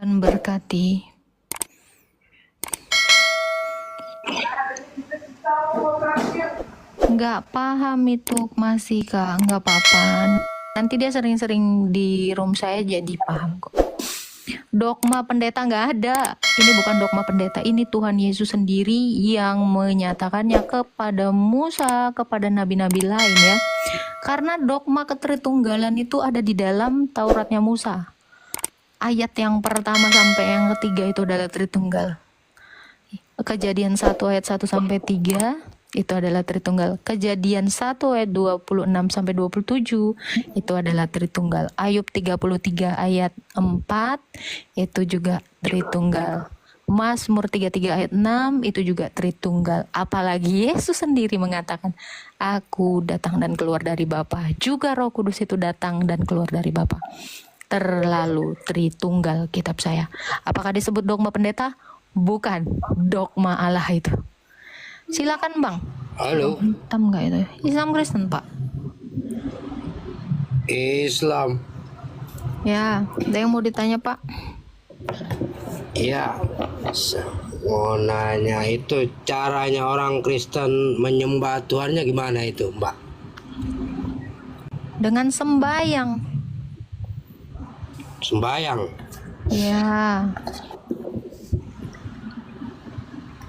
Tuhan berkati. Nggak paham itu masih Kak, nggak apa-apa. Nanti dia sering-sering di room saya jadi paham kok. Dogma pendeta nggak ada. Ini bukan dogma pendeta, ini Tuhan Yesus sendiri yang menyatakannya kepada Musa, kepada nabi-nabi lain ya. Karena dogma ketritunggalan itu ada di dalam Tauratnya Musa. Ayat yang pertama sampai yang ketiga itu adalah Tritunggal. Kejadian 1 ayat 1 sampai 3 itu adalah Tritunggal. Kejadian 1 ayat 26 sampai 27 itu adalah Tritunggal. Ayub 33 ayat 4 itu juga Tritunggal. Mazmur 33 ayat 6 itu juga Tritunggal. Apalagi Yesus sendiri mengatakan, aku datang dan keluar dari Bapa. Juga Roh Kudus itu datang dan keluar dari Bapa. Terlalu Tritunggal kitab saya. Apakah disebut dogma pendeta? Bukan, dogma Allah itu. Silakan Bang. Halo. Hitam nggak itu? Islam Kristen Pak? Islam. Ya, ada yang mau ditanya Pak? Ya, mau nanya itu caranya orang Kristen menyembah Tuhannya gimana itu, Mbak? Dengan sembahyang. Sembahyang. Ya.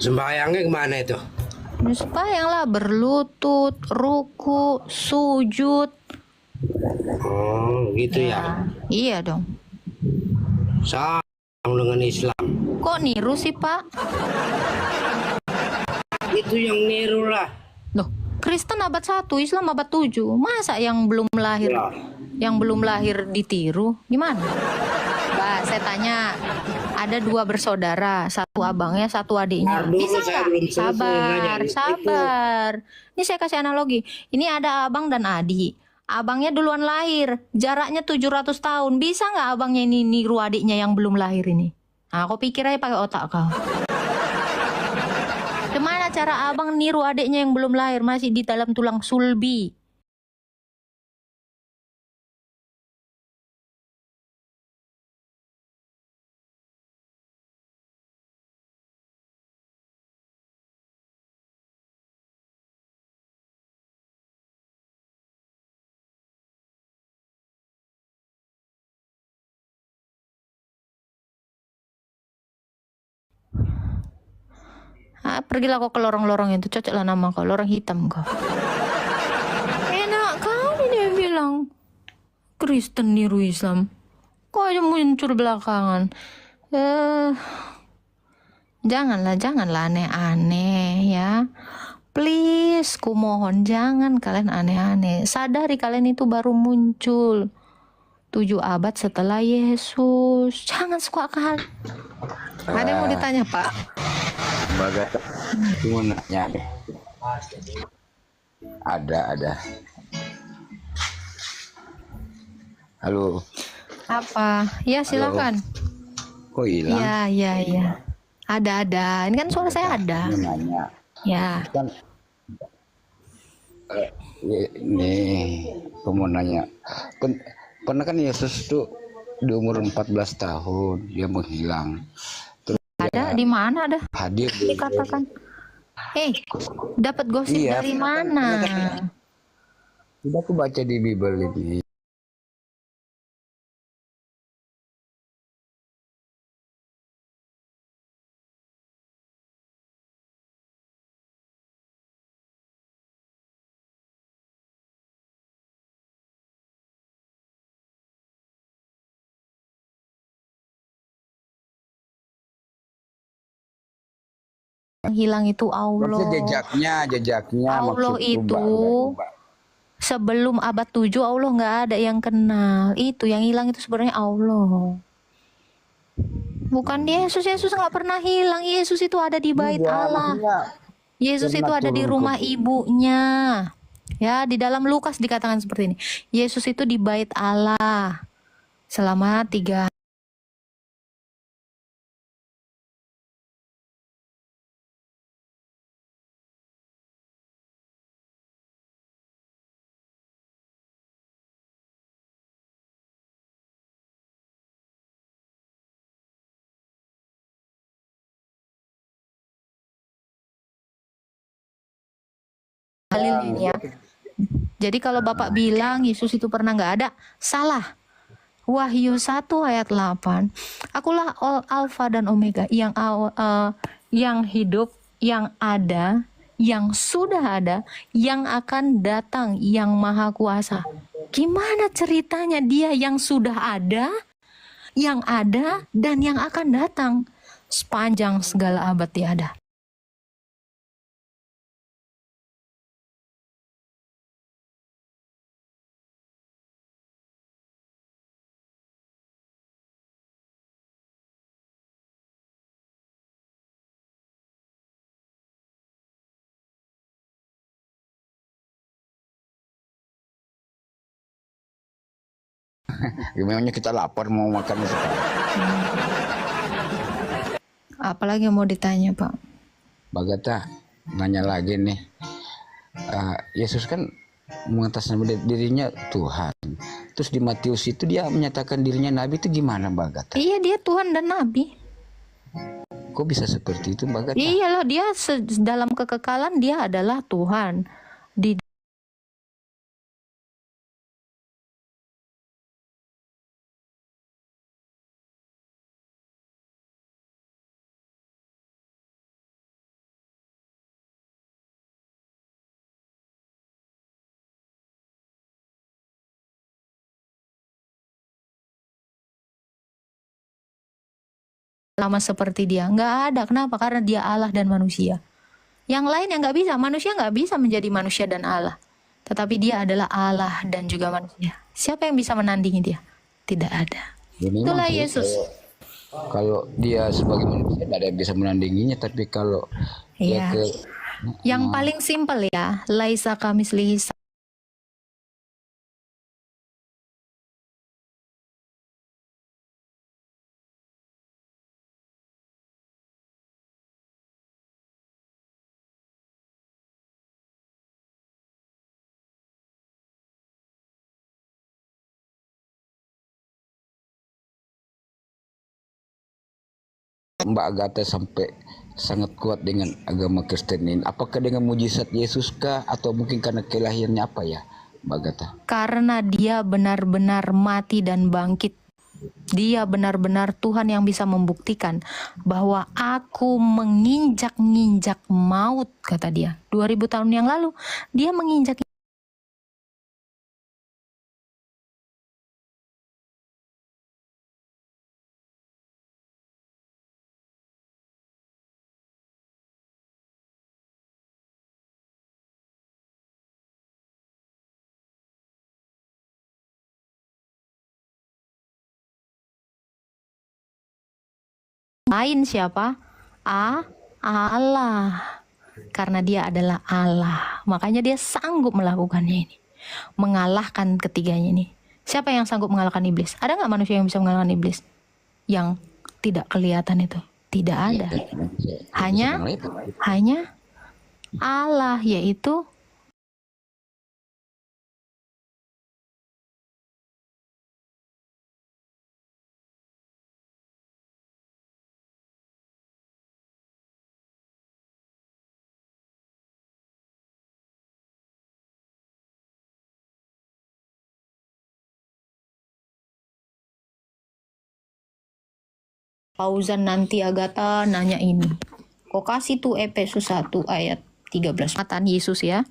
Sembahyangnya gimana itu? Sembahyang lah, berlutut, ruku, sujud. Oh, gitu ya. Iya dong. Sama dengan Islam. Kok niru sih Pak? Itu yang niru lah. Loh, Kristen abad 1, Islam abad 7. Masa yang belum lahir Ya. yang belum lahir ditiru? Gimana? Mbak, saya tanya, ada 2 bersaudara, satu abangnya, satu adiknya. Dulu Bisa saya nggak? belum selesai nanya. Sabar. Ini saya kasih analogi. Ini ada abang dan adik. Abangnya duluan lahir, jaraknya 700 tahun. Bisa nggak abangnya ini niru adiknya yang belum lahir ini? Nah, aku pikir aja pakai otak kau. Gimana cara abang niru adiknya yang belum lahir, masih di dalam tulang sulbi? Pergilah kau ke lorong-lorong itu, cocoklah nama kau, lorong hitam kau. Enak kali dia bilang Kristen niru Islam. Kok aja muncul belakangan. Janganlah aneh-aneh ya. Please, kumohon jangan kalian aneh-aneh. Sadari kalian itu baru muncul 7 abad setelah Yesus. Jangan suka akal. Ada yang mau ditanya Pak? Baga mau nanya deh. Ada. Halo. Apa? Ya silakan. Kok hilang? Ya. Ada. Ini kan suara saya ada. Mau nanya. Ya. Kan ini aku mau nanya. Pernah kan Yesus tuh di umur 14 tahun dia menghilang. Ada di mana ada? Hadir Dikatakan. Dapat gosip dari mana? Sudah aku baca di Bible ini. Yang hilang itu Allah. Jejaknya Allah itu sebelum abad 7 Allah nggak ada yang kenal. Itu yang hilang itu sebenarnya Allah. Bukan Yesus. Yesus nggak pernah hilang. Yesus itu ada di bait Allah. Yesus itu ada di rumah ibunya. Ya, di dalam Lukas dikatakan seperti ini. Yesus itu di bait Allah selama 3 dalil ini ya. Jadi kalau Bapak bilang Yesus itu pernah nggak ada, salah. Wahyu 1 ayat 8. Akulah Alfa dan Omega, yang hidup, yang ada, yang sudah ada, yang akan datang, yang maha kuasa. Gimana ceritanya dia yang sudah ada, yang ada, dan yang akan datang sepanjang segala abad tiada? Memangnya kita lapar mau makan sekarang. Apalagi yang mau ditanya, Pak? Bagata nanya lagi nih. Yesus kan mengatasnamakan dirinya Tuhan. Terus di Matius itu dia menyatakan dirinya Nabi, itu gimana Bagata? Iya, dia Tuhan dan Nabi. Kok bisa seperti itu Bagata? Iyalah, dia dalam kekekalan dia adalah Tuhan. Di lama seperti dia nggak ada. Kenapa? Karena dia Allah dan manusia. Yang lain yang nggak bisa, manusia nggak bisa menjadi manusia dan Allah. Tetapi dia adalah Allah dan juga manusia. Siapa yang bisa menandingi dia? Tidak ada. Ya, memang Itulah sih, Yesus. kalau dia sebagai manusia tidak ada yang bisa menandinginya, tapi kalau dia Iya. Yang paling simpel ya, laisa kamislihi. Mbak Agatha sampai sangat kuat dengan agama Kristen ini. Apakah dengan mujizat Yesus kah, atau mungkin karena kelahirannya, apa ya Mbak Agatha? Karena dia benar-benar mati dan bangkit. Dia benar-benar Tuhan yang bisa membuktikan bahwa aku menginjak-nginjak maut, kata dia. 2000 tahun yang lalu dia menginjak. Lain siapa? Allah. Karena dia adalah Allah, makanya dia sanggup melakukannya ini, mengalahkan ketiganya ini. Siapa yang sanggup mengalahkan iblis? Ada nggak manusia yang bisa mengalahkan iblis yang tidak kelihatan itu? Tidak ada. Hanya Allah, yaitu Pauzan nanti Agatha nanya ini. Kok kasih tuh Efesus 1 ayat 13. Kata Yesus ya.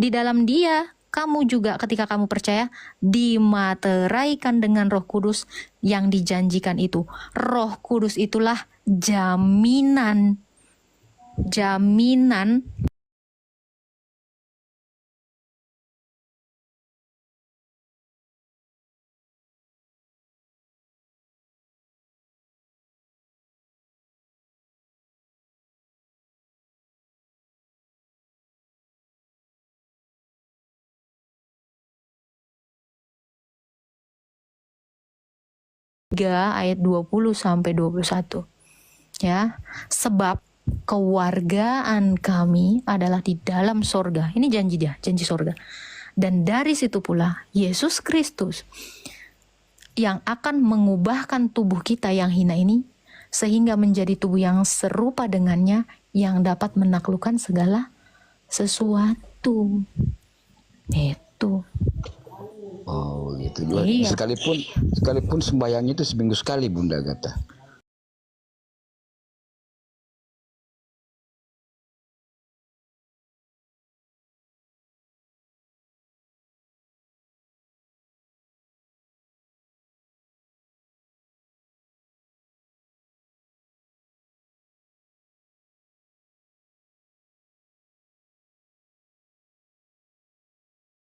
Di dalam dia kamu juga ketika kamu percaya dimateraikan dengan Roh Kudus yang dijanjikan itu. Roh Kudus itulah jaminan ayat 20 sampai 21. Ya, sebab kewargaan kami adalah di dalam sorga. Ini janji dia, janji sorga. Dan dari situ pula Yesus Kristus yang akan mengubahkan tubuh kita yang hina ini sehingga menjadi tubuh yang serupa dengannya, yang dapat menaklukkan segala sesuatu. itu. Itu. Oh gitu. Iya. Sekalipun sembahyangnya itu seminggu sekali Bunda kata.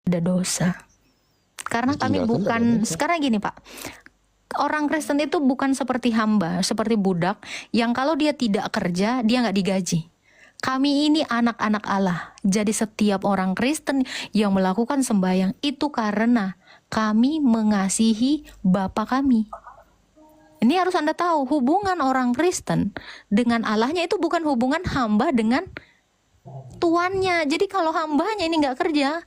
Ada dosa. Karena kami Ditinggalkan bukan, ada dosa. sekarang gini Pak, orang Kristen itu bukan seperti hamba, seperti budak yang kalau dia tidak kerja, dia nggak digaji. Kami ini anak-anak Allah. Jadi setiap orang Kristen yang melakukan sembahyang itu karena kami mengasihi Bapa kami. Ini harus Anda tahu, hubungan orang Kristen dengan Allahnya itu bukan hubungan hamba dengan tuannya. Jadi kalau hambanya ini nggak kerja,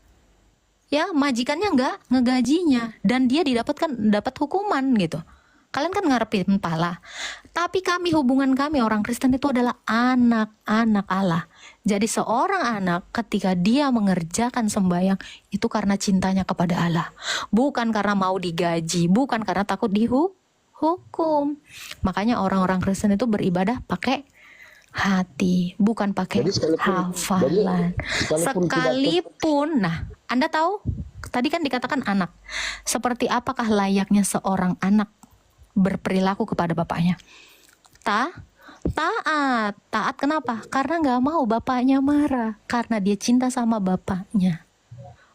ya majikannya nggak ngegajinya dan dia dapat hukuman gitu. Kalian kan ngarepin pala. Tapi hubungan kami orang Kristen itu adalah anak-anak Allah. Jadi seorang anak ketika dia mengerjakan sembahyang itu karena cintanya kepada Allah, bukan karena mau digaji, bukan karena takut dihukum. Makanya orang-orang Kristen itu beribadah pakai hati, bukan pakai Jadi hafalan. Sekalipun, nah, Anda tahu tadi kan dikatakan anak. Seperti apakah layaknya seorang anak berperilaku kepada bapaknya? Taat kenapa? Karena nggak mau bapaknya marah, karena dia cinta sama bapaknya,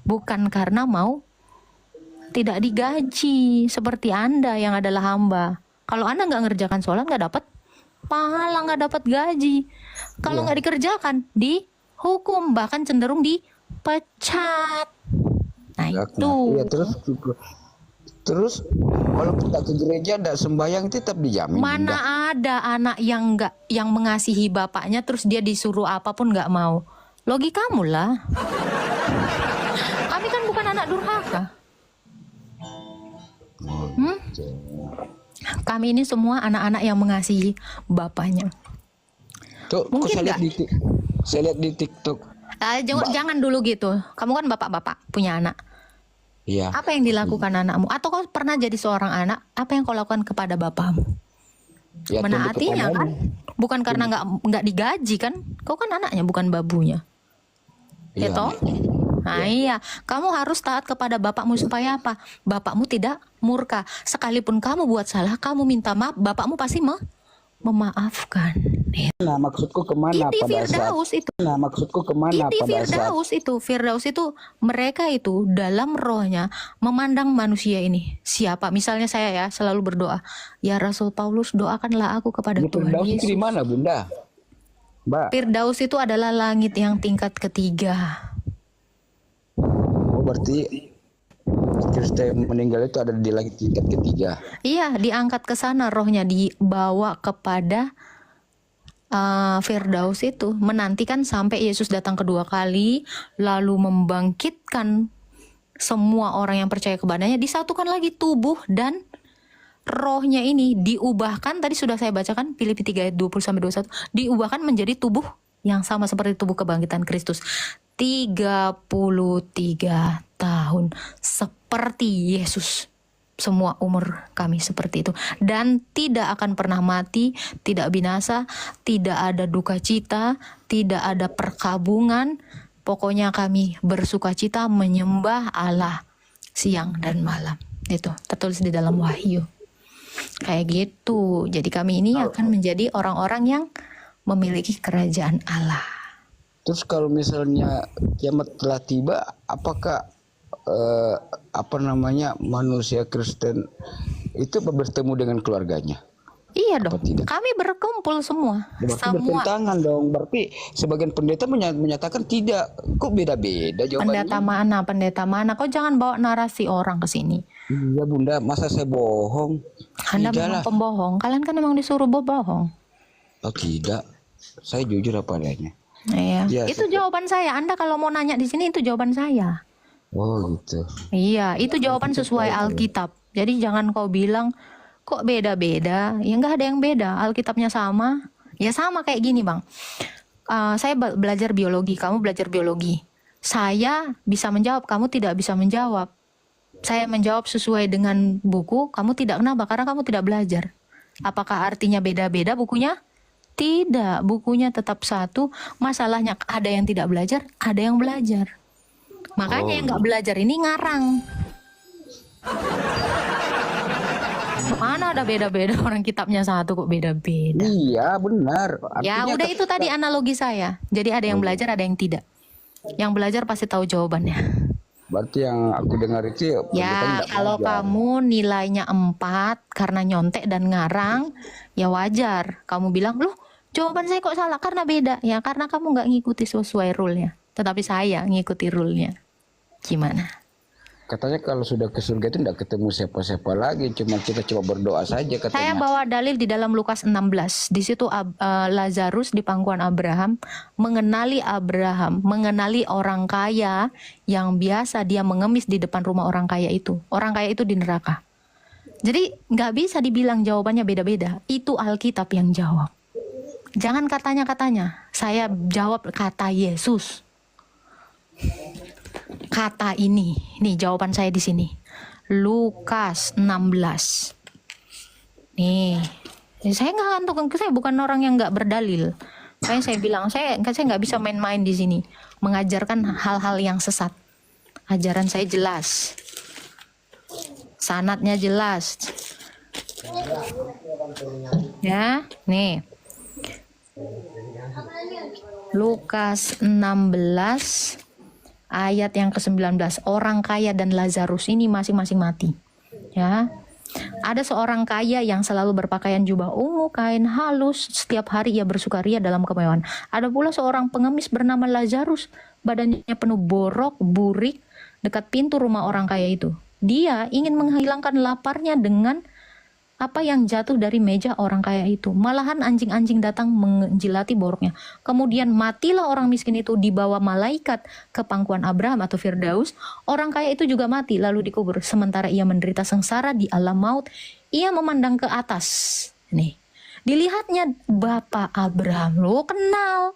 bukan karena mau tidak digaji seperti Anda yang adalah hamba. Kalau Anda nggak ngerjakan sholat nggak dapat pahala, nggak dapat gaji. Kalau nggak dikerjakan dihukum, bahkan cenderung dipecat. Nah itu. Iya, terus kalau kita ke gereja tidak sembahyang tetap dijamin. Mana ada anak yang mengasihi bapaknya terus dia disuruh apapun nggak mau. Logikamu lah. Kami kan bukan anak durhaka. Kami ini semua anak-anak yang mengasihi bapaknya. Tuh, Mungkin saya lihat di TikTok. Jangan dulu gitu. Kamu kan bapak-bapak punya anak. Iya. Apa yang dilakukan anakmu? Atau kau pernah jadi seorang anak? Apa yang kau lakukan kepada bapakmu? Ya, Menaatinya kan? Bukan karena nggak digaji kan? Kau kan anaknya bukan babunya. Ya Iya. toh? Nah iya, kamu harus taat kepada bapakmu supaya apa? Bapakmu tidak murka. Sekalipun kamu buat salah, kamu minta maaf, bapakmu pasti memaafkan. Nah, maksudku kemana Itu pada saat? Firdaus itu. Nah, maksudku kemana Itu pada saat? Firdaus itu mereka itu dalam rohnya memandang manusia ini. Siapa? Misalnya saya ya selalu berdoa, ya Rasul Paulus doakanlah aku kepada Di Tuhan Firdaus itu Yesus. di mana, Bunda? Mbak. Firdaus itu adalah langit yang tingkat ketiga. Oh, berarti Kristen yang meninggal itu ada di langit tingkat ketiga. Iya, diangkat ke sana rohnya, dibawa kepada Firdaus itu, menantikan sampai Yesus datang kedua kali, lalu membangkitkan semua orang yang percaya kepadanya, disatukan lagi tubuh dan rohnya ini diubahkan. Tadi sudah saya bacakan Filipi 3 ayat 20-21, diubahkan menjadi tubuh yang sama seperti tubuh kebangkitan Kristus. 33 tahun seperti Yesus. Semua umur kami seperti itu. Dan tidak akan pernah mati, tidak binasa, tidak ada duka cita, tidak ada perkabungan. Pokoknya kami bersuka cita menyembah Allah siang dan malam. Itu tertulis di dalam Wahyu. Kayak gitu. Jadi kami ini akan menjadi orang-orang yang memiliki kerajaan Allah. Terus kalau misalnya kiamat telah tiba, apakah manusia Kristen itu bertemu dengan keluarganya? Iya Apa dong. tidak? Kami berkumpul semua. Berarti Semua. bertentangan dong. Berarti sebagian pendeta menyatakan tidak. Kok beda-beda jawabannya? Pendeta mana? Kau jangan bawa narasi orang ke sini. Iya Bunda, masa saya bohong? Anda Tidak memang lah. pembohong. Kalian kan memang disuruh berbohong. Oh tidak, saya jujur apa adanya. Iya. Ya, Itu jawaban saya. Anda kalau mau nanya di sini itu jawaban saya. Oh gitu. Iya, itu jawaban sesuai Alkitab. Jadi jangan kau bilang kok beda-beda. Ya nggak ada yang beda. Alkitabnya sama. Ya sama kayak gini bang. Saya belajar biologi. Kamu belajar biologi. Saya bisa menjawab, kamu tidak bisa menjawab. Saya menjawab sesuai dengan buku, kamu tidak. Kenapa? Karena kamu tidak belajar. Apakah artinya beda-beda bukunya? Tidak, bukunya tetap satu. Masalahnya ada yang tidak belajar, ada yang belajar. Makanya yang nggak belajar ini ngarang. Mana ada beda-beda, orang kitabnya satu kok beda-beda. Iya benar. Ya Artinya udah, itu tadi analogi saya. Jadi ada yang belajar, ada yang tidak. Yang belajar pasti tahu jawabannya. berarti yang aku dengar itu ya, pendeta Ya, nggak kalau belajar. kamu nilainya 4 karena nyontek dan ngarang, ya wajar. Kamu bilang, loh jawaban saya kok salah karena beda. Ya karena kamu nggak ngikuti sesuai rule-nya. Tetapi saya ngikuti rule-nya. Gimana? Katanya kalau sudah ke surga itu tidak ketemu siapa-siapa lagi, cuma kita coba berdoa saja Saya katanya. bawa dalil di dalam Lukas 16. Di situ Lazarus di pangkuan Abraham mengenali orang kaya yang biasa dia mengemis di depan rumah orang kaya itu. Orang kaya itu di neraka. Jadi nggak bisa dibilang jawabannya beda-beda. Itu Alkitab yang jawab. Jangan katanya-katanya. Saya jawab kata Yesus. Kata ini. Nih jawaban saya di sini. Lukas 16. Nih, saya nggak ngantuk, saya bukan orang yang nggak berdalil. Kayak saya bilang, saya nggak bisa main-main di sini, mengajarkan hal-hal yang sesat. Ajaran saya jelas, sanadnya jelas. Ya, nih, Lukas 16 ayat yang ke-19. Orang kaya dan Lazarus ini masing-masing mati. Ya. Ada seorang kaya yang selalu berpakaian jubah ungu, kain halus. Setiap hari ia bersukaria dalam kemewahan. Ada pula seorang pengemis bernama Lazarus. Badannya penuh borok, burik, dekat pintu rumah orang kaya itu. Dia ingin menghilangkan laparnya dengan apa yang jatuh dari meja orang kaya itu. Malahan anjing-anjing datang menjilati boroknya. Kemudian matilah orang miskin itu, dibawa malaikat ke pangkuan Abraham atau Firdaus. Orang kaya itu juga mati lalu dikubur. Sementara ia menderita sengsara di alam maut, ia memandang ke atas. Nih, dilihatnya Bapak Abraham. Lo kenal.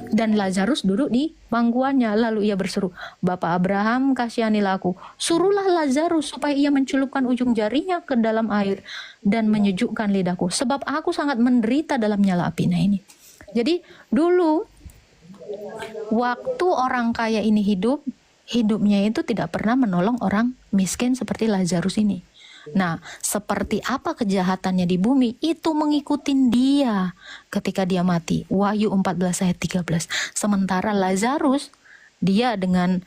Dan Lazarus duduk di pangkuannya. Lalu ia berseru, Bapak Abraham, kasihanilah aku. Suruhlah Lazarus supaya ia mencelupkan ujung jarinya ke dalam air dan menyejukkan lidahku, sebab aku sangat menderita dalam nyala api. Nah ini. Jadi dulu waktu orang kaya ini hidupnya itu tidak pernah menolong orang miskin seperti Lazarus ini. Nah, seperti apa kejahatannya di bumi, itu mengikutin dia ketika dia mati. Wahyu 14 ayat 13. Sementara Lazarus, dia dengan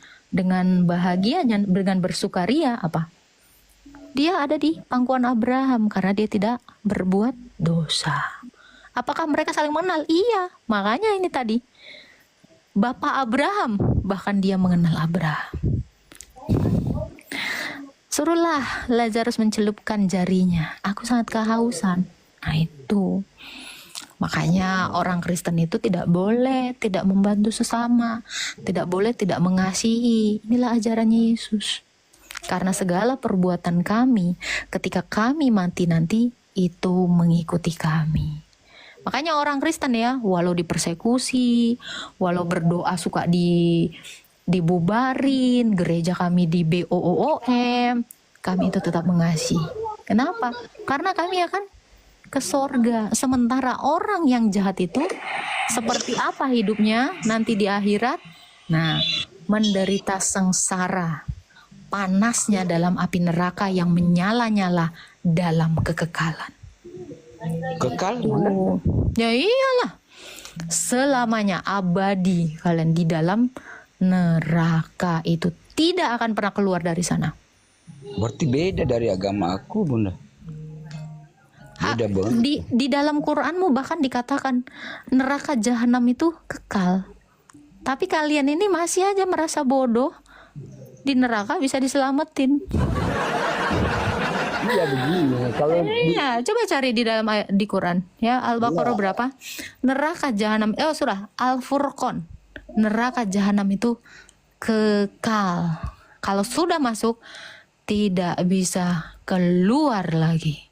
bahagianya, dengan bersukaria, apa? Dia ada di pangkuan Abraham karena dia tidak berbuat dosa. Apakah mereka saling mengenal? Iya, makanya ini tadi. Bapak Abraham, bahkan dia mengenal Abraham. Suruhlah Lazarus mencelupkan jarinya. Aku sangat kehausan. Nah itu. Makanya orang Kristen itu tidak boleh tidak membantu sesama. Tidak boleh tidak mengasihi. Inilah ajarannya Yesus. Karena segala perbuatan kami ketika kami mati nanti itu mengikuti kami. Makanya orang Kristen ya, walau dipersekusi, walau berdoa suka dibubarin, gereja kami di BOOM, kami itu tetap mengasihi. Kenapa? Karena kami akan ke sorga. Sementara orang yang jahat itu seperti apa hidupnya nanti di akhirat? Nah, menderita sengsara, panasnya dalam api neraka yang menyala-nyala dalam kekekalan. Kekal? Oh, ya iyalah, selamanya abadi kalian di dalam neraka itu, tidak akan pernah keluar dari sana. Berarti beda dari agama aku, Bunda. Beda banget. Di dalam Quranmu bahkan dikatakan neraka jahanam itu kekal. Tapi kalian ini masih aja merasa bodoh. Di neraka bisa diselamatin. Iya begini. Kalau Iya, coba cari di dalam di Quran ya, Al-Baqarah berapa? Neraka jahanam, surah Al-Furqan. Neraka jahanam itu kekal. Kalau sudah masuk tidak bisa keluar lagi.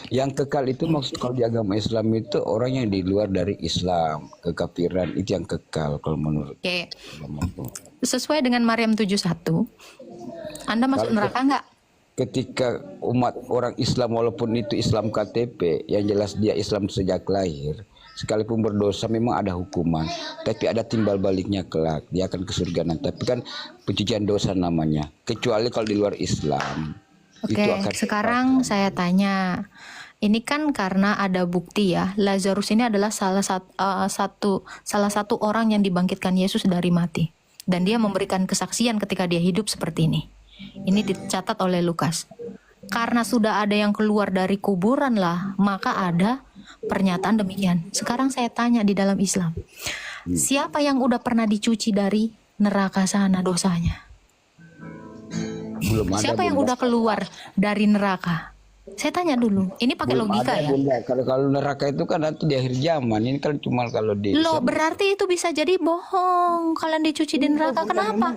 Yang kekal itu maksud kalau di agama Islam itu orang yang di luar dari Islam, kekafiran itu yang kekal kalau menurut Oke, agama itu. sesuai dengan Maryam 71, Anda masuk neraka nggak? Ketika umat orang Islam walaupun itu Islam KTP, yang jelas dia Islam sejak lahir, sekalipun berdosa memang ada hukuman, tapi ada timbal baliknya kelak, dia akan ke surga nanti. Tapi kan pencucian dosa namanya, kecuali kalau di luar Islam. Oke, Itu akan sekarang saya tanya, ini kan karena ada bukti ya, Lazarus ini adalah salah satu orang yang dibangkitkan Yesus dari mati, dan dia memberikan kesaksian ketika dia hidup seperti ini. Ini dicatat oleh Lukas. Karena sudah ada yang keluar dari kuburan lah, maka ada pernyataan demikian. Sekarang saya tanya di dalam Islam, siapa yang udah pernah dicuci dari neraka sana dosanya? belum ada. Siapa yang udah keluar dari neraka? Saya tanya dulu. Ini pakai Belum logika ada, ya. Bunda. Kalau neraka itu kan nanti di akhir zaman. Ini kan cuma kalau di Loh, berarti itu bisa jadi bohong. Kalian dicuci di neraka, kenapa?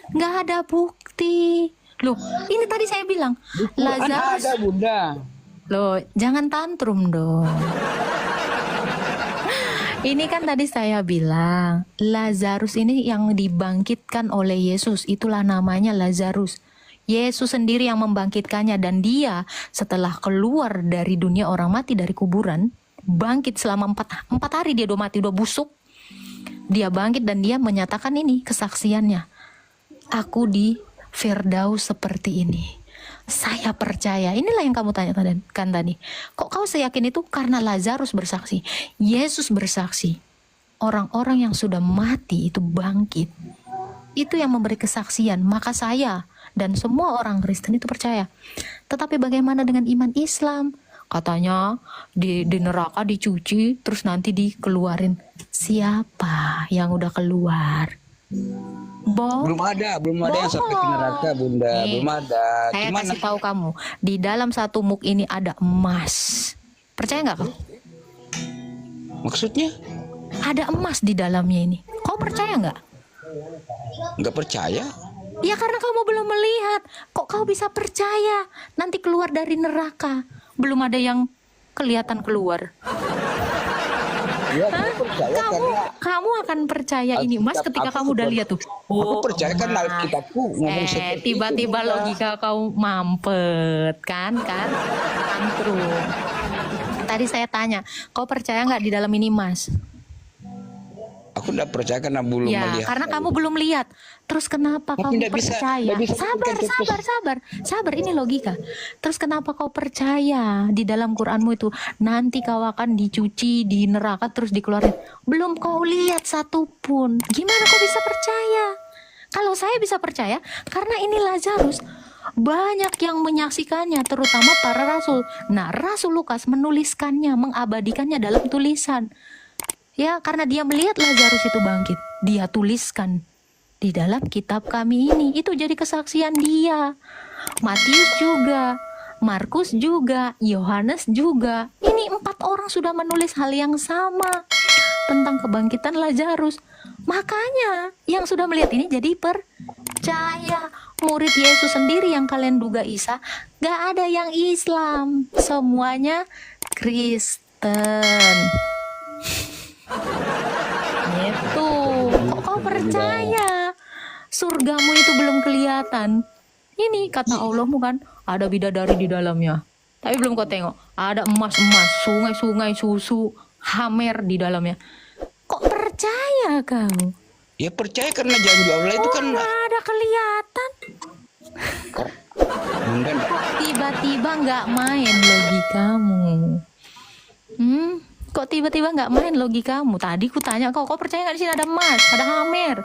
Nggak ada bukti. Loh, ini tadi saya bilang Lazarus. ada Bunda. Loh, jangan tantrum dong. Ini kan tadi saya bilang Lazarus ini yang dibangkitkan oleh Yesus. Itulah namanya Lazarus. Yesus sendiri yang membangkitkannya, dan dia setelah keluar dari dunia orang mati dari kuburan, bangkit selama 4 hari. Dia udah mati, udah busuk. Dia bangkit dan dia menyatakan ini kesaksiannya. Aku di Firdaus seperti ini. Saya percaya. Inilah yang kamu tanyakan tadi. Kok kau seyakin itu? Karena Lazarus bersaksi. Yesus bersaksi. Orang-orang yang sudah mati itu bangkit. Itu yang memberi kesaksian. Maka saya dan semua orang Kristen itu percaya. Tetapi bagaimana dengan iman Islam? Katanya di neraka dicuci, terus nanti dikeluarin. Siapa yang udah keluar? Belum ada yang sampai ke neraka, Bunda. Nih, Belum ada. saya Cuman kasih tahu kamu, di dalam satu muk ini ada emas. Percaya nggak kau? maksudnya Ada emas di dalamnya ini. Kau percaya nggak? nggak percaya. Ya karena kamu belum melihat. Kok kau bisa percaya nanti keluar dari neraka? Belum ada yang kelihatan keluar. Ya, aku percaya Kamu akan percaya ini emas ketika kamu udah lihat tuh. aku percaya kan emas. Alkitabku ngomong seperti itu, Tiba-tiba Bunda. logika kau mampet kan tantrum. Tadi saya tanya, kau percaya nggak di dalam ini emas? Aku nggak percaya karena belum Ya, melihat. karena kamu belum lihat. Terus kenapa Tapi kamu nggak bisa- percaya? nggak bisa Sabar. Ini logika. Terus kenapa kau percaya di dalam Quranmu itu nanti kau akan dicuci di neraka terus dikeluarin? Belum kau lihat satupun. Gimana kau bisa percaya? Kalau saya bisa percaya, karena ini Lazarus. Banyak yang menyaksikannya, terutama para rasul. Nah, Rasul Lukas menuliskannya, mengabadikannya dalam tulisan. Ya, karena dia melihat Lazarus itu bangkit, dia tuliskan di dalam kitab kami ini. Itu jadi kesaksian dia. Matius juga, Markus juga, Yohanes juga. Ini 4 orang sudah menulis hal yang sama tentang kebangkitan Lazarus. Makanya yang sudah melihat ini jadi percaya. Murid Yesus sendiri yang kalian duga Isa, gak ada yang Islam, semuanya Kristen. Itu kok kau percaya surgamu itu belum kelihatan? Ini kata Allahmu kan ada bidadari di dalamnya, tapi belum kau tengok. Ada emas-emas, sungai-sungai susu, hamer di dalamnya. Kok percaya kau? Ya percaya karena janji Allah itu kan Nggak ada kelihatan. Bunda nggak- Tiba-tiba nggak main logikamu. Kok tiba-tiba nggak main logikamu? Tadi ku tanya kau percaya nggak di sini ada emas, ada hamer,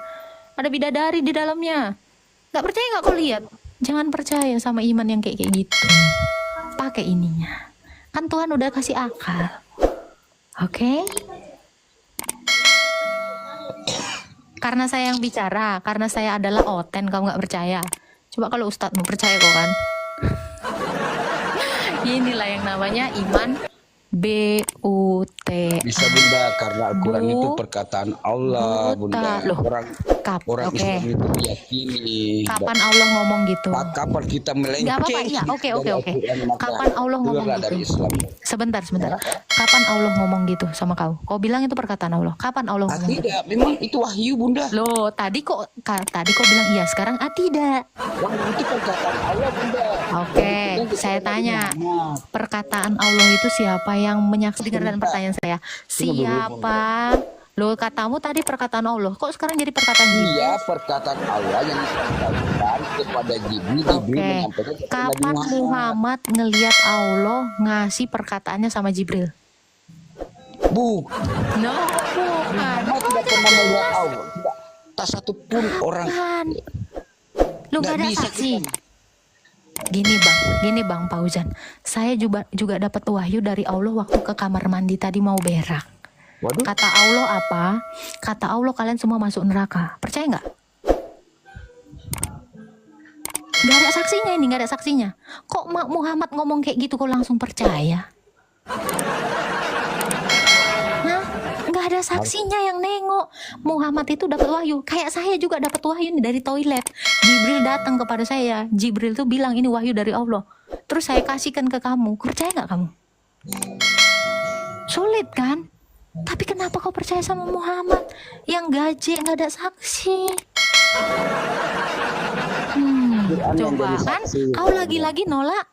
ada bidadari di dalamnya? Nggak percaya nggak kau lihat? Jangan percaya sama iman yang kayak gitu. Pakai ininya. Kan Tuhan udah kasih akal. Oke? Karena saya yang bicara, karena saya adalah Oten, kau nggak percaya. Coba kalau Ustadzmu percaya kok kan? Inilah yang namanya iman BUTT. Bisa Bunda, karena Al-Quran itu Bu, perkataan Allah Bunda. buta. Loh, Orang oke. Islam itu meyakini. Kapan Allah ngomong gitu? Kapan kita Nggak apa-apa, melenceng iya, oke, dari oke, oke. Al-Quran, maka Kapan Allah ngomong keluarlah gitu? dari Islam. Sebentar. Kapan Allah ngomong gitu sama kau? Kau bilang itu perkataan Allah. Kapan Allah ngomong gitu? Tidak, memang itu wahyu Bunda. Loh, tadi kok bilang iya, sekarang tidak. Wahyu itu perkataan Allah Bunda. Oke, saya tanya. Perkataan Allah itu siapa yang menyaksikan dan pertanyaan saya? Siapa? Loh, katamu tadi perkataan Allah. Kok sekarang jadi perkataan Jibril? Iya, perkataan Allah yang disampaikan kepada Jibril. Jibril Oke. menyampaikan kepada Nabi Kapan Muhammad ngelihat Allah ngasih perkataannya sama Jibril? Bu, No, bukan. Muhammad tidak pernah melihat Allah. Tidak, tak satu pun orang. Bukan. Lu Nggak gak ada bisa saksi. kita. Gini bang Fauzan. Saya juga dapat wahyu dari Allah waktu ke kamar mandi tadi mau berak. Waduh, Kata Allah apa? Kata Allah kalian semua masuk neraka. Percaya nggak? Nggak ada saksinya ini, nggak ada saksinya. Kok Muhammad ngomong kayak gitu kok langsung percaya? Hah? Nggak ada saksinya yang nengok. Muhammad itu dapat wahyu. Kayak saya juga dapat wahyu nih dari toilet. Jibril datang kepada saya. Jibril tuh bilang ini wahyu dari Allah. Terus saya kasihkan ke kamu. Percaya nggak kamu? Sulit kan? Tapi kenapa kau percaya sama Muhammad yang gaji nggak ada saksi? Coba kan kau lagi-lagi nolak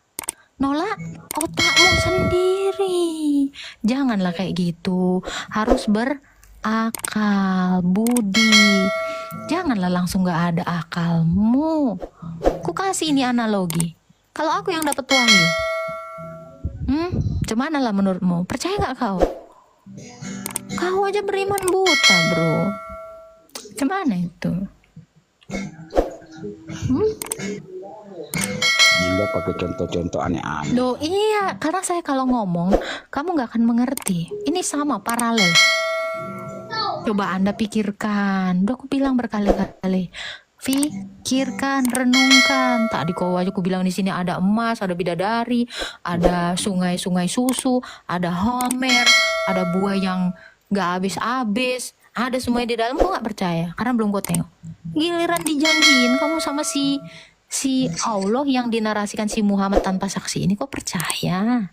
otakmu sendiri. Janganlah kayak gitu. Harus berakal, budi. Janganlah langsung nggak ada akalmu. Ku kasih ini analogi. Kalau aku yang dapat wahyu, Cuman lah menurutmu? Percaya nggak kau? Kau aja beriman buta, bro. Gimana itu? Bunda pakai contoh-contoh aneh-aneh. Loh iya, karena saya kalau ngomong, kamu nggak akan mengerti. Ini sama, paralel. Coba Anda pikirkan. Udah aku bilang berkali-kali. Pikirkan, renungkan. Tadi kau aja aku bilang di sini ada emas, ada bidadari, ada sungai-sungai susu, ada Homer, ada buah yang nggak habis-habis, ada semuanya di dalam. Kau nggak percaya karena belum kau tengok. Giliran dijanjiin kamu sama si Allah yang dinarasikan si Muhammad tanpa saksi ini, kok percaya?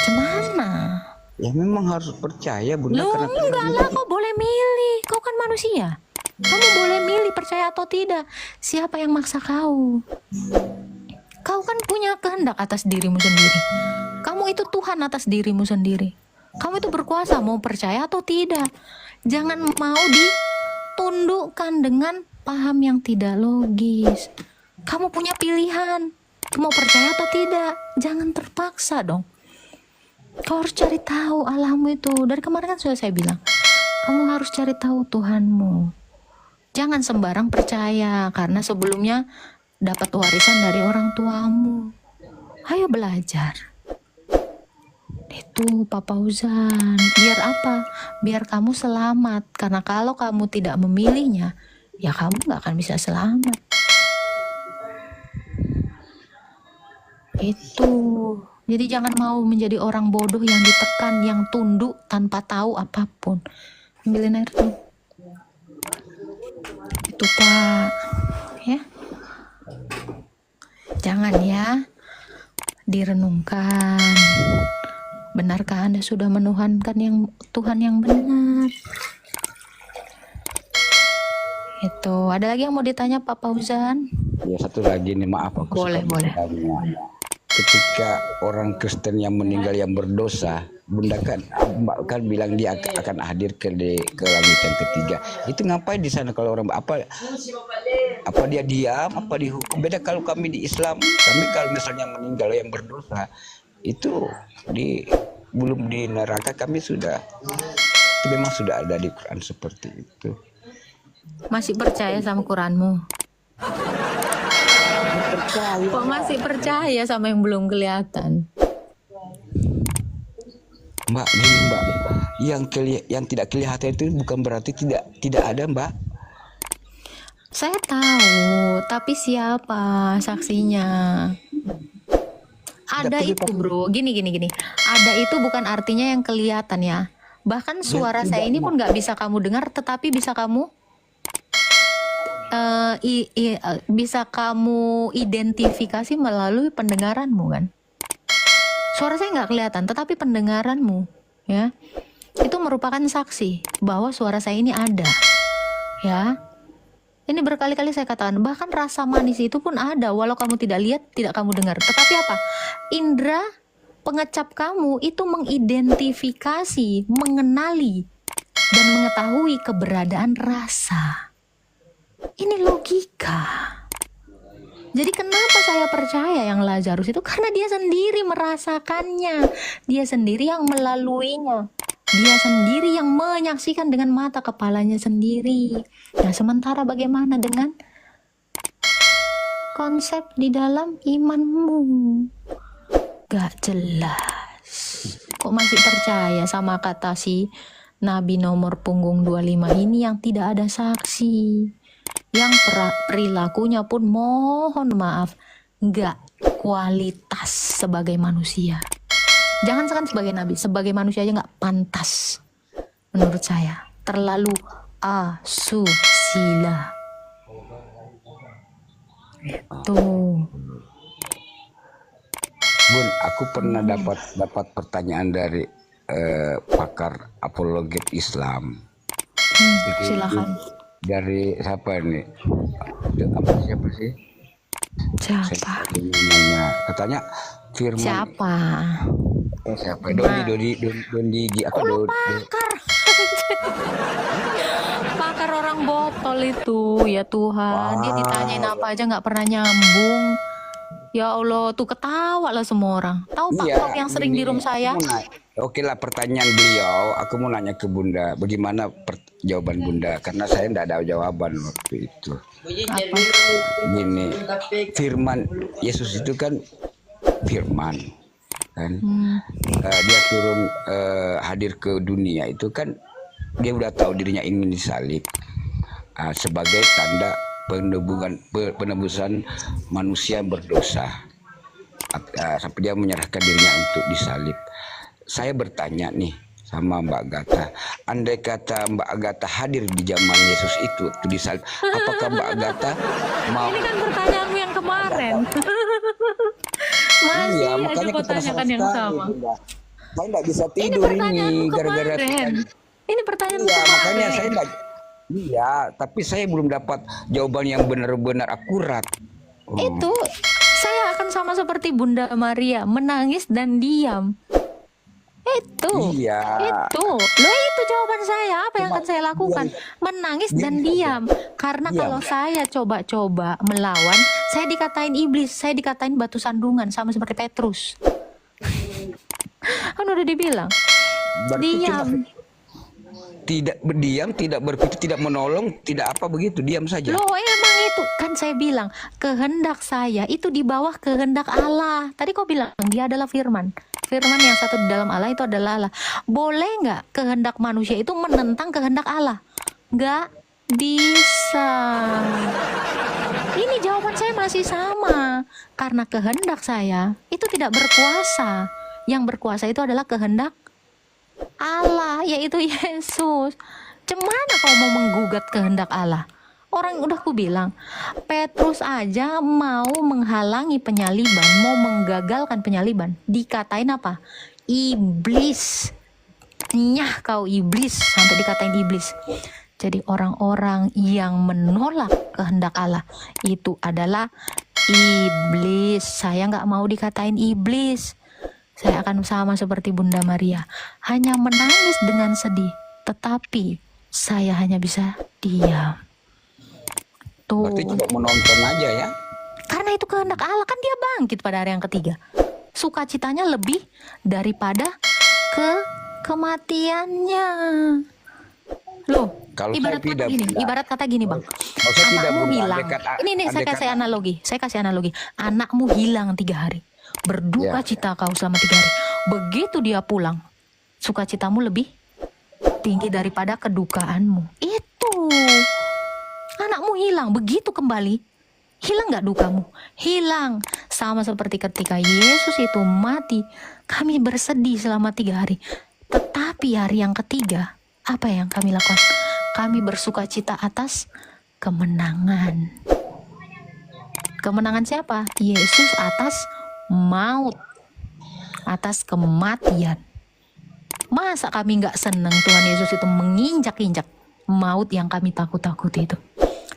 Gimana? Ya memang harus percaya Bunda. Lu Karena enggak lah, kau boleh milih. Kau kan manusia. Kamu boleh milih percaya atau tidak. Siapa yang maksa kau? Kau kan punya kehendak atas dirimu sendiri. Kamu itu Tuhan atas dirimu sendiri. Kamu itu berkuasa mau percaya atau tidak. Jangan mau ditundukkan dengan paham yang tidak logis. Kamu punya pilihan. Mau percaya atau tidak. Jangan terpaksa dong. Kau harus cari tahu Allahmu itu. Dari kemarin kan sudah saya bilang. Kamu harus cari tahu Tuhanmu. Jangan sembarang percaya. Karena sebelumnya dapat warisan dari orang tuamu. Ayo belajar. Itu Pak Fauzan. Biar apa? Biar kamu selamat. Karena kalau kamu tidak memilihnya, ya kamu gak akan bisa selamat. Itu. Jadi jangan mau menjadi orang bodoh yang ditekan, yang tunduk tanpa tahu apapun. Ambilin air tuh. Itu Pak. Ya. Jangan ya. Direnungkan. Benarkah Anda sudah menuhankan yang Tuhan yang benar? Itu. Ada lagi yang mau ditanya Pak Fauzan? Ya satu lagi nih, maaf aku Boleh, suka boleh. bertanya. Ketika orang Kristen yang meninggal yang berdosa, Bunda kan bilang dia akan hadir ke langit yang ketiga. Itu ngapain di sana kalau orang apa dia diam, apa dihukum? Beda kalau kami di Islam. Kami kalau misalnya meninggal yang berdosa, itu belum di neraka, kami sudah, itu memang sudah ada di Quran seperti itu. Masih percaya sama Quranmu? Kok masih percaya sama yang belum kelihatan? Mbak, gini Mbak, yang tidak kelihatan itu bukan berarti tidak ada Mbak. Saya tahu, tapi siapa saksinya? Ada itu bro, gini. Ada itu bukan artinya yang kelihatan ya. Bahkan suara saya ini pun nggak bisa kamu dengar, tetapi bisa kamu bisa kamu identifikasi melalui pendengaranmu kan. Suara saya nggak kelihatan, tetapi pendengaranmu ya itu merupakan saksi bahwa suara saya ini ada. Ya, ini berkali-kali saya katakan, bahkan rasa manis itu pun ada, walau kamu tidak lihat, tidak kamu dengar. Tetapi apa? Indera pengecap kamu itu mengidentifikasi, mengenali, dan mengetahui keberadaan rasa. Ini logika. Jadi kenapa saya percaya yang Lazarus itu? Karena dia sendiri merasakannya. Dia sendiri yang melaluinya. Dia sendiri yang menyaksikan dengan mata kepalanya sendiri. Nah, sementara bagaimana dengan konsep di dalam imanmu? Gak jelas. Kok masih percaya sama kata si Nabi nomor punggung 25 ini yang tidak ada saksi? Yang perilakunya pun mohon maaf nggak kualitas sebagai manusia. Jangan sekan sebagai nabi, sebagai manusia aja nggak pantas menurut saya. Terlalu asusila. Itu. Bun, aku pernah dapat pertanyaan dari pakar apologet Islam. Silakan. Dari siapa nih? Siapa sih? Siapa? Nanya. Katanya firman. Siapa? Siapa? Doni apa? Pakar. Pakar orang botol itu, ya Tuhan. Dia ditanyain apa aja nggak pernah nyambung. Ya Allah, tuh ketawa lah semua orang. Tahu Pak Top yang sering di room saya? Oke lah, pertanyaan beliau, aku mau nanya ke Bunda, bagaimana jawaban Bunda? Karena saya tidak ada jawaban waktu itu. Gini, firman Yesus itu kan firman, kan? Dia turun hadir ke dunia itu kan dia udah tahu dirinya ingin disalib sebagai tanda penebusan manusia yang berdosa, sampai dia menyerahkan dirinya untuk disalib. Saya bertanya nih sama Mbak Agatha, andai kata Mbak Agatha hadir di zaman Yesus itu disalib, apakah Mbak Agatha mau? Ini kan pertanyaanmu yang kemarin. Masih Iya, aja makanya kau kita tanyakan yang sama. Saya nggak bisa Ini tidur pertanyaanmu gara-gara. kemarin. Ini pertanyaanmu Iya, kemarin. makanya saya nggak. Iya, tapi saya belum dapat jawaban yang benar-benar akurat. Itu saya akan sama seperti Bunda Maria, menangis dan diam. Itu. Iya. Itu. Loh, itu jawaban saya. Apa yang akan saya lakukan? Menangis dan diam. Karena kalau saya coba-coba melawan, saya dikatain iblis, saya dikatain batu sandungan sama seperti Petrus. Kan udah dibilang. Diam. Tidak berdiam, tidak berpikir, tidak menolong, tidak apa begitu, diam saja. Loh, emang itu kan saya bilang kehendak saya itu di bawah kehendak Allah. Tadi kau bilang dia adalah firman. Firman yang satu di dalam Allah itu adalah Allah. Boleh nggak kehendak manusia itu menentang kehendak Allah? Nggak bisa. Ini jawaban saya masih sama. Karena kehendak saya itu tidak berkuasa. Yang berkuasa itu adalah kehendak Allah, yaitu Yesus. Cemana kau mau menggugat kehendak Allah? Orang udah ku bilang, Petrus aja mau menghalangi penyaliban, mau menggagalkan penyaliban. Dikatain apa? Iblis. Nyah kau iblis, sampai dikatain iblis. Jadi orang-orang yang menolak kehendak Allah itu adalah iblis. Saya nggak mau dikatain iblis. Saya akan sama seperti Bunda Maria, hanya menangis dengan sedih, tetapi saya hanya bisa diam. Tuh. Berarti cuma menonton aja ya? Karena itu kehendak Allah, kan dia bangkit pada hari yang ketiga. Sukacitanya lebih daripada kematiannya. Loh, Kalau ibarat saya kata tidak gini, bilang. ibarat kata gini Bang. Saya tidak Anakmu bilang, hilang. Ini saya kasih analogi. Anakmu hilang 3 hari. Berduka cita kau selama 3 hari. Begitu dia pulang, sukacitamu lebih tinggi daripada kedukaanmu. Itu. Anakmu hilang, begitu kembali, hilang gak dukamu? Hilang. Sama seperti ketika Yesus itu mati, kami bersedih selama 3 hari. Tetapi Tapi hari yang ketiga, apa yang kami lakukan? Kami bersuka cita atas kemenangan. Kemenangan siapa? Yesus atas maut, atas kematian. Masa kami nggak senang Tuhan Yesus itu menginjak-injak maut yang kami takut-takuti itu?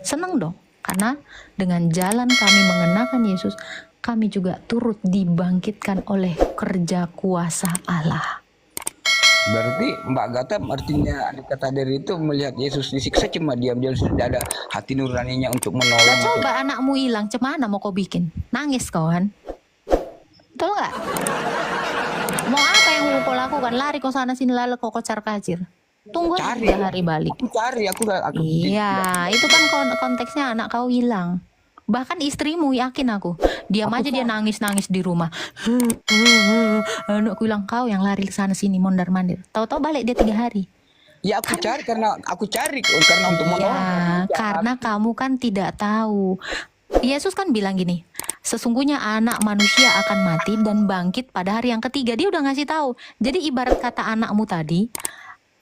Senang dong, karena dengan jalan kami mengenakan Yesus, kami juga turut dibangkitkan oleh kerja kuasa Allah. Berarti Mbak Agatha artinya kata dari itu melihat Yesus disiksa cuma diam-diam, sudah ada hati nuraninya untuk Nah, menolong. coba anakmu hilang, cemana mau kau bikin? Nangis kawan. Betul nggak? Mau apa yang mau kau lakukan? Lari kau sana sini lalu kau kocar kacir. Tunggu Cari. aja hari balik. Aku cari, aku Iya, itu kan konteksnya anak kau hilang. Bahkan istrimu, yakin aku, diam aja dia nangis-nangis di rumah. Anakku hilang, kau yang lari sana sini mondar mandir. Tahu-tahu balik dia 3 hari. Ya aku cari karena untuk menolong. Ya, karena kamu kan tidak tahu. Yesus kan bilang gini, sesungguhnya anak manusia akan mati dan bangkit pada hari yang ketiga. Dia udah ngasih tahu. Jadi ibarat kata anakmu tadi,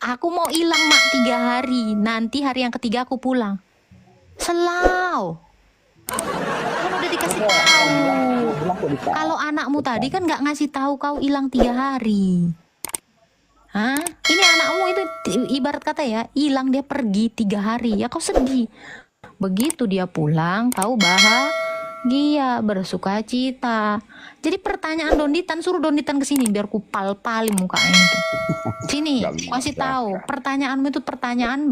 aku mau hilang mak 3 hari, nanti hari yang ketiga aku pulang. Selau. Kan udah dikasih tahu. Kalau anakmu tadi kan nggak ngasih tahu kau hilang 3 hari. Hah? Ini anakmu itu ibarat kata ya, hilang dia pergi 3 hari. Ya kau sedih. Begitu dia pulang, kau bahagia, bersuka cita. Jadi pertanyaan Donditan, suruh Donditan ke sini biar ku pal-palin mukanya itu. Sini, kasih tahu. Pertanyaanmu itu pertanyaan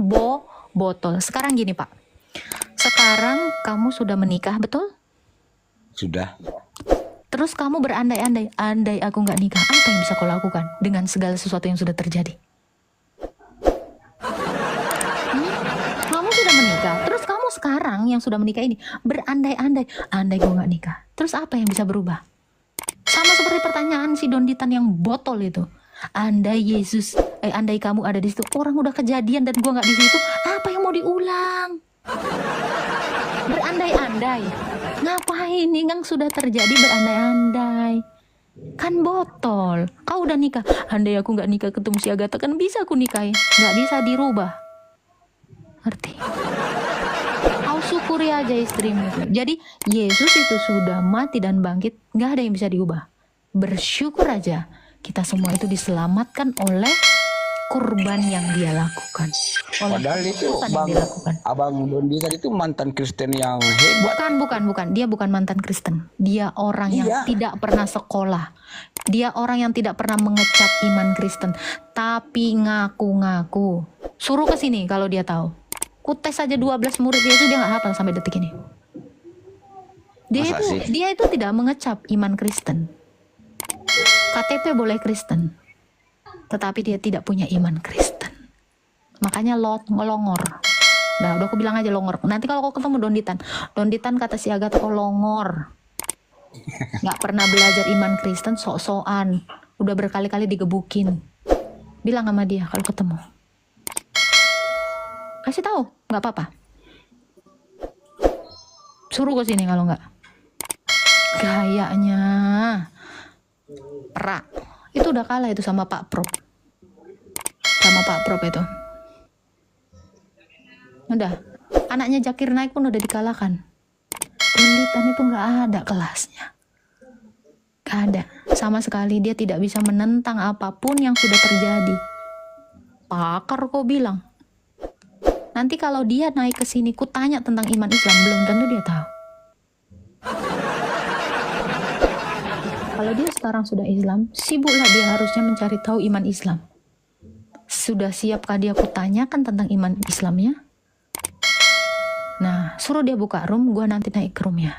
botol. Sekarang gini, Pak. Sekarang kamu sudah menikah, betul? Sudah. Terus kamu berandai-andai, andai aku nggak nikah, apa yang bisa kau lakukan dengan segala sesuatu yang sudah terjadi? Kamu sudah menikah, terus kamu sekarang yang sudah menikah ini berandai-andai, andai gue nggak nikah, terus apa yang bisa berubah? Sama seperti pertanyaan si Donditan yang botol itu. Andai Yesus, andai kamu ada di situ, orang udah kejadian dan gue nggak di situ, apa yang mau diulang? Berandai-andai. Ngapain ini yang sudah terjadi berandai-andai? Kan botol. Kau udah nikah. Andai aku nggak nikah ketemu si Agatha, kan bisa aku nikahi. Nggak bisa dirubah. Ngerti? Kau syukuri aja istrimu. Jadi Yesus itu sudah mati dan bangkit. Nggak ada yang bisa diubah. Bersyukur aja. Kita semua itu diselamatkan oleh kurban yang dia lakukan. Padahal itu Abang Dondi tadi itu mantan Kristen yang hebat. Bukan. Dia bukan mantan Kristen. Dia orang yang tidak pernah sekolah. Dia orang yang tidak pernah mengecap iman Kristen. Tapi ngaku-ngaku. Suruh ke sini kalau dia tahu. Ku tes aja 12 murid Yesus, dia nggak hafal sampai detik ini. Dia itu tidak mengecap iman Kristen. KTP boleh Kristen, tetapi dia tidak punya iman Kristen. Makanya ngelongor. Udah aku bilang aja longor. Nanti kalau kau ketemu Donditan kata si Agatha kau longor. Nggak pernah belajar iman Kristen, sok-sokan. Udah berkali-kali digebukin. Bilang sama dia kalau ketemu. Kasih tahu, nggak apa-apa. Suruh ke sini kalau nggak. Gayanya perak. Itu udah kalah itu sama Pak Prop. Sama Pak Prop itu. Udah. Anaknya Zakir Naik pun udah dikalahkan. Donditan itu nggak ada kelasnya. Gak ada. Sama sekali dia tidak bisa menentang apapun yang sudah terjadi. Pakar kok bilang. Nanti kalau dia naik ke sini, ku tanya tentang iman Islam, belum tentu dia tahu. Kalau dia sekarang sudah Islam, sibuklah dia harusnya mencari tahu iman Islam. Sudah siapkah dia kutanyakan tentang iman Islamnya? Nah, suruh dia buka room, gua nanti naik ke roomnya.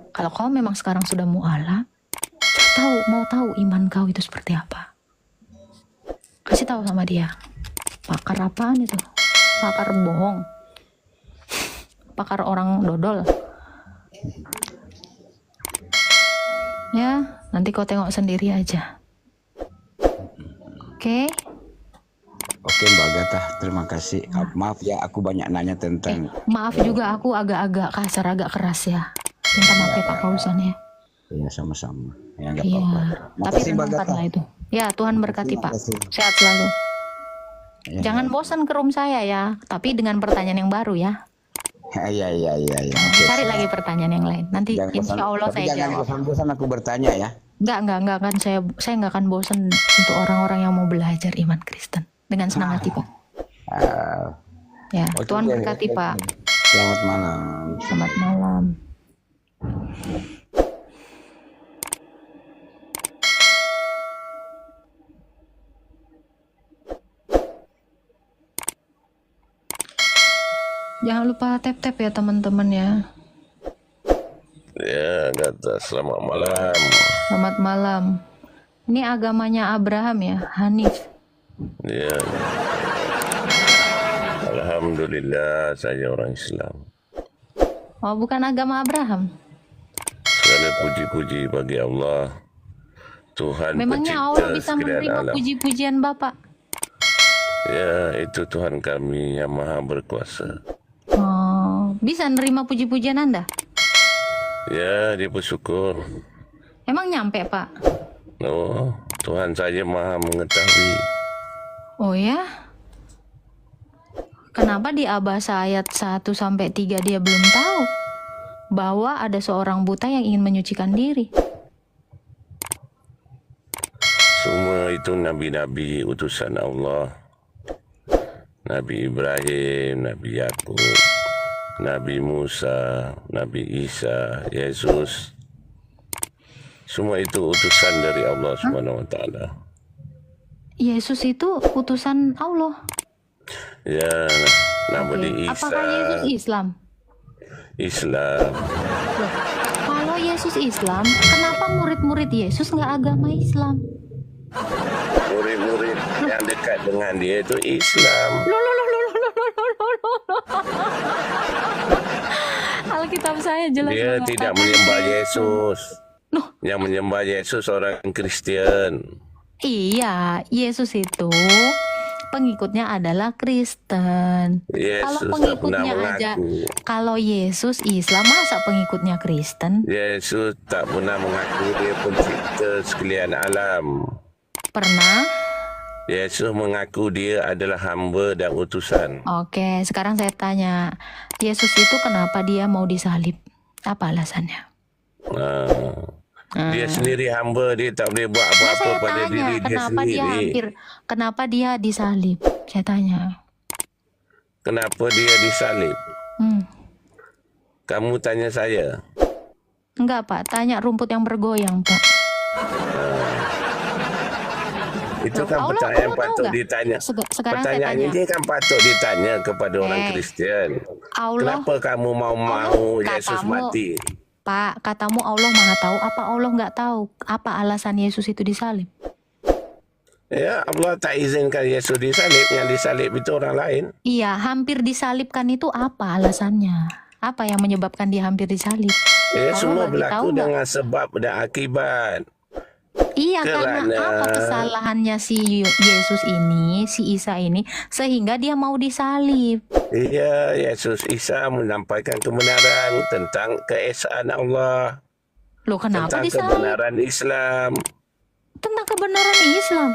Kalau kau memang sekarang sudah mu'alaf, mau tahu iman kau itu seperti apa. Kasih tahu sama dia. Pakar apaan itu? Pakar bohong. Pakar orang dodol. Ya, nanti kau tengok sendiri aja. Oke? Oke Mbak Agatha, terima kasih. Maaf ya, aku banyak nanya tentang. Maaf juga aku agak-agak kasar, agak keras ya. Minta maaf ya Pak Kausan ya. Ya sama-sama. Ya, nggak Iya, apa-apa. tapi Makasih Mbak renungkan Agatha. lah itu. Ya, Tuhan berkati Terima Pak. kasih. Sehat selalu. Ya, Jangan bosan ke room saya ya, tapi dengan pertanyaan yang baru ya. iya, iya, iya, iya. Oke, Cari siap. lagi pertanyaan yang lain. Nanti Jangan bosan, insya Allah tapi saya jangan jawab. bosan-bosan aku bertanya ya. Enggak akan saya nggak akan bosan untuk orang-orang yang mau belajar iman Kristen dengan senang hati Pak. Ah, Ya, oke, Tuhan oke. berkati Pak. Selamat malam. Selamat malam. Jangan lupa tap-tap ya teman-teman ya. Ya, kata selamat malam. Selamat malam. Ini agamanya Abraham ya, Hanif. Ya, alhamdulillah saya orang Islam. Oh, bukan agama Abraham. Segala puji-puji bagi Allah, Tuhan Memangnya pencipta Allah bisa sekalian menerima alam. puji-pujian Bapak? Ya, itu Tuhan kami yang maha berkuasa. Oh, bisa nerima puji-pujian Anda? Ya, dia bersyukur. Emang nyampe Pak? Oh, Tuhan saja maha mengetahui. Oh ya? Kenapa di Abasa ayat 1-3 dia belum tahu bahwa ada seorang buta yang ingin menyucikan diri? Semua itu nabi-nabi utusan Allah. Nabi Ibrahim, Nabi Yakub, Nabi Musa, Nabi Isa, Yesus. Semua itu utusan dari Allah Subhanahu wa taala. Yesus itu utusan Allah. Ya, nama Oke. dia Isa. Apakah Yesus Islam? Islam. Loh, kalau Yesus Islam, kenapa murid-murid Yesus nggak agama Islam? Murid-murid yang dekat dengan dia itu Islam. Alkitab saya jelas Dia mengatakan tidak menyembah itu. Yesus. Loh, Yang menyembah Yesus orang Kristen. iya, Yesus itu pengikutnya adalah Kristen. Kalau Yesus tak pernah pengikutnya aja, mengaku. kalau Yesus Islam, masa pengikutnya Kristen? Yesus tak pernah mengaku dia pencipta sekalian alam. Pernah? Yesus mengaku dia adalah hamba dan utusan. Oke, sekarang saya tanya, Yesus itu kenapa dia mau disalib? Apa alasannya? Dia sendiri hamba, dia tak boleh buat Nah, apa-apa saya pada tanya, diri dia sendiri. kenapa dia disalib? Saya tanya. Kenapa dia disalib? Hmm. Kamu tanya saya. Enggak, Pak. Tanya rumput yang bergoyang, Pak. Itu Loh, kan Allah pertanyaan tahu patut nggak? ditanya. Sekarang saya Pertanyaan tanya. ini kan patut ditanya kepada orang Kristen. Allah, Kenapa kamu mau Yesus katamu- mati? Pak, katamu Allah Maha tahu. Apa Allah nggak tahu? Apa alasan Yesus itu disalib? Ya, Allah tak izinkan Yesus disalib. Yang disalib itu orang lain. Iya, hampir disalibkan itu apa alasannya? Apa yang menyebabkan dia hampir disalib? Ya, Allah semua bagi berlaku tahu nggak? dengan sebab dan akibat. Iya, karena Kerana- apa kesalahannya si Yesus ini, si Isa ini, sehingga dia mau disalib? Iya, Yesus Isa menyampaikan kebenaran tentang keesaan Allah. Loh, kenapa Tentang disalib? kebenaran Islam. Tentang kebenaran Islam.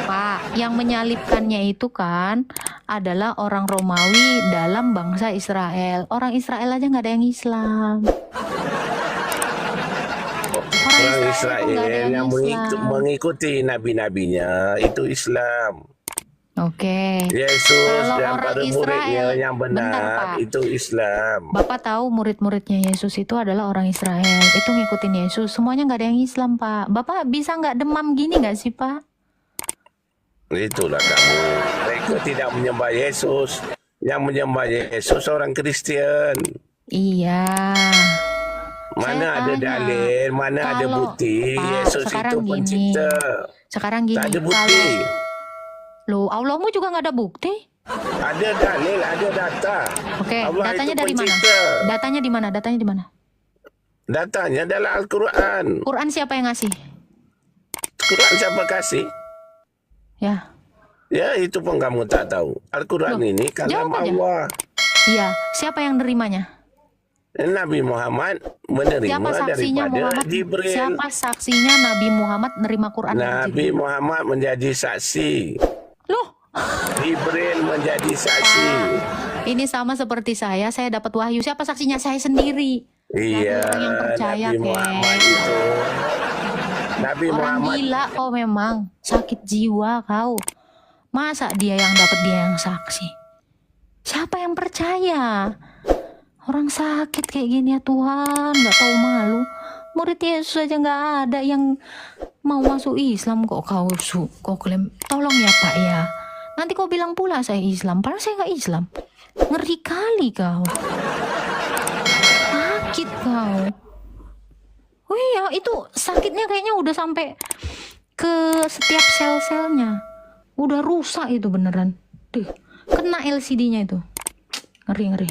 Pak, yang menyalibkannya itu kan adalah orang Romawi dalam bangsa Israel. Orang Israel aja nggak ada yang Islam. Orang Israel Israel itu nggak ada yang yang Islam. mengikuti nabi-nabinya itu Islam. Oke. Yesus Kalau dan orang para Israel- muridnya yang Bentar, benar Pak. itu Islam. Bapak tahu murid-muridnya Yesus itu adalah orang Israel. Itu ngikutin Yesus. Semuanya nggak ada yang Islam, Pak. Bapak bisa nggak demam gini nggak sih, Pak? Itulah kamu. Mereka tidak menyembah Yesus. Yang menyembah Yesus orang Kristen. Iya. Mana Saya ada tanya, dalil, mana ada kalau- bukti Pak, Yesus sekarang itu gini. pencipta. Sekarang gini, Tak ada bukti. Loh, Allahmu juga nggak ada bukti? Ada dalil, ada data. Oke, Allah datanya itu dari mana? pencipta. Datanya di mana? Datanya di mana? Datanya dalam Al-Quran. Quran siapa yang ngasih? Quran siapa kasih? Ya. Ya, itu pun kamu tak tahu. Al-Quran Loh, ini kalam jawab aja. Allah. Iya, siapa yang nerimanya? Nabi Muhammad menerima Siapa saksinya daripada Muhammad? Jibril. Siapa saksinya Nabi Muhammad nerima Quran dari Nabi Jibril? Muhammad menjadi saksi. Loh, Jibril menjadi saksi. ini sama seperti saya dapat wahyu. Siapa saksinya? Saya sendiri. Iya, orang yang percaya, Nabi Muhammad itu. Nabi Orang Muhammad gila kau memang, sakit jiwa kau. Masa dia yang dapat, dia yang saksi? Siapa yang percaya? Orang sakit kayak gini ya Tuhan, nggak tahu malu. Murid Yesus aja nggak ada yang mau masuk Islam, kok kau klaim. Tolong ya Pak ya. Nanti kau bilang pula saya Islam, padahal saya nggak Islam. Ngeri kali kau. Sakit kau. Oh iya, itu sakitnya kayaknya udah sampai ke setiap sel-selnya. Udah rusak itu beneran. Duh, kena LCD-nya itu. Ngeri.